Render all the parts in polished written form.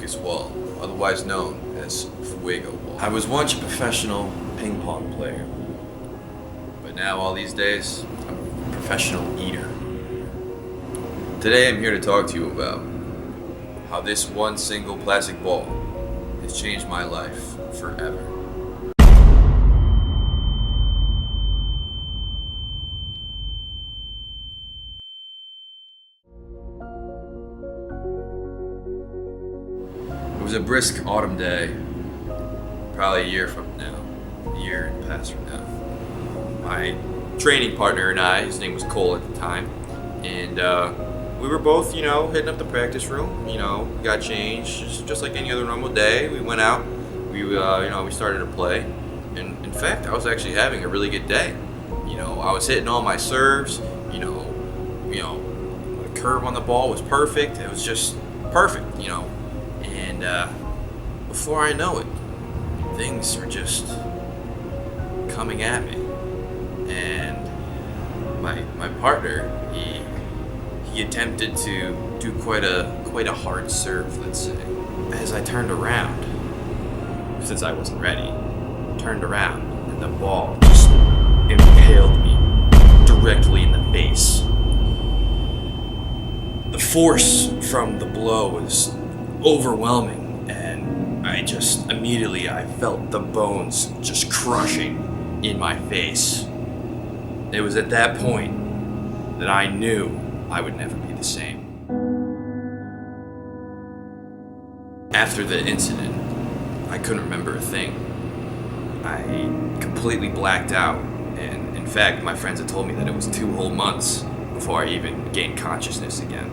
Lucas Wall, otherwise known as Fuego Wall. I was once a professional ping pong player, but now all these days, I'm a professional eater. Today I'm here to talk to you about how this one single plastic ball has changed my life forever. It was a brisk autumn day, probably a year past from now. My training partner and I, his name was Cole at the time, and we were both, hitting up the practice room. We got changed, just like any other normal day. We went out, we started to play, and in fact, I was actually having a really good day. I was hitting all my serves. The curve on the ball was perfect. It was just perfect. And before I know it, things were just coming at me. And my partner, he attempted to do quite a hard serve, let's say. As I turned around, since I wasn't ready, and the ball just impaled me directly in the face. The force from the blow was overwhelming, and I felt the bones just crushing in my face. It was at that point that I knew I would never be the same. After the incident, I couldn't remember a thing. I completely blacked out, and in fact, my friends had told me that it was 2 whole months before I even gained consciousness again.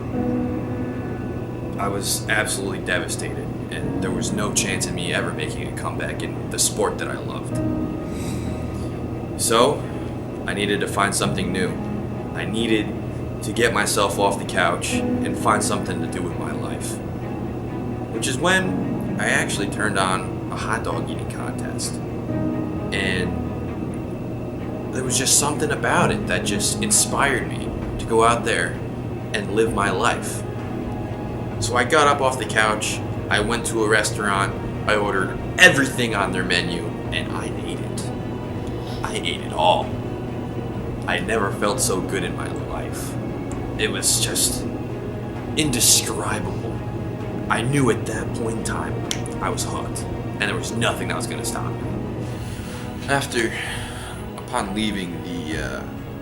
I was absolutely devastated, and there was no chance of me ever making a comeback in the sport that I loved. So, I needed to find something new. I needed to get myself off the couch and find something to do with my life. Which is when I actually turned on a hot dog eating contest. And there was just something about it that just inspired me to go out there and live my life. So I got up off the couch, I went to a restaurant, I ordered everything on their menu, and I ate it. I ate it all. I never felt so good in my life. It was just indescribable. I knew at that point in time I was hooked, and there was nothing that was going to stop me. Upon leaving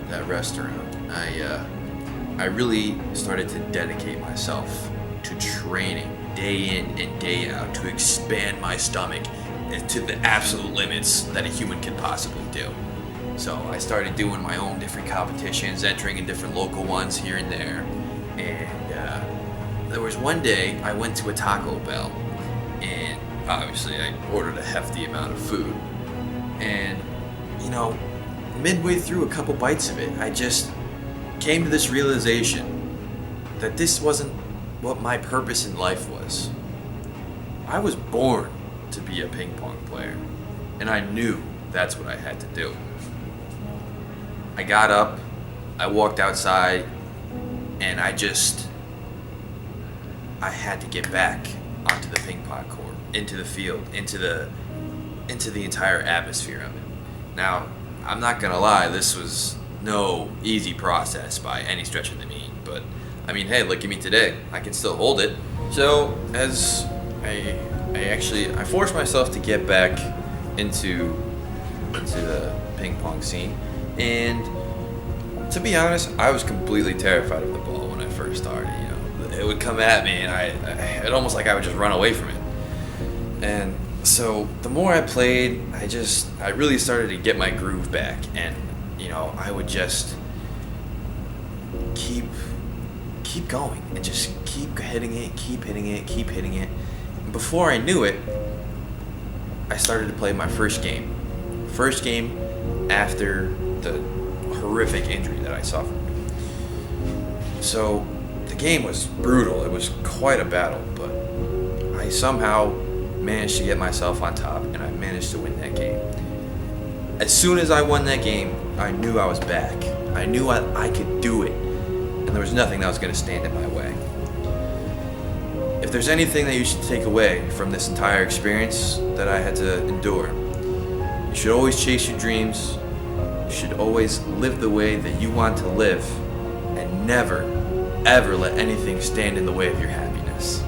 that restaurant, I really started to dedicate myself to training day in and day out to expand my stomach to the absolute limits that a human can possibly do. So I started doing my own different competitions, entering in different local ones here and there. And there was one day I went to a Taco Bell, and obviously I ordered a hefty amount of food. And, midway through a couple bites of it, I just came to this realization that this wasn't what my purpose in life was. I was born to be a ping pong player, and I knew that's what I had to do. I got up, I walked outside, and I had to get back onto the ping pong court, into the field, into the entire atmosphere of it. Now, I'm not gonna lie, this was no easy process by any stretch of the mean, but I mean, hey, look at me today. I can still hold it. So, as I forced myself to get back into the ping pong scene, and to be honest, I was completely terrified of the ball when I first started. It would come at me, and it almost like I would just run away from it. And so the more I played, I really started to get my groove back, and I would just keep going and just keep hitting it. And before I knew it, I started to play my first game after the horrific injury that I suffered. So the game was brutal. It was quite a battle, but I somehow managed to get myself on top, and I managed to win that game. As soon as I won that game, I knew I was back. I knew I could do it, and there was nothing that was going to stand in my way. If if there's anything that you should take away from this entire experience that I had to endure, you should always chase your dreams. You should always live the way that you want to live, and never, ever let anything stand in the way of your happiness.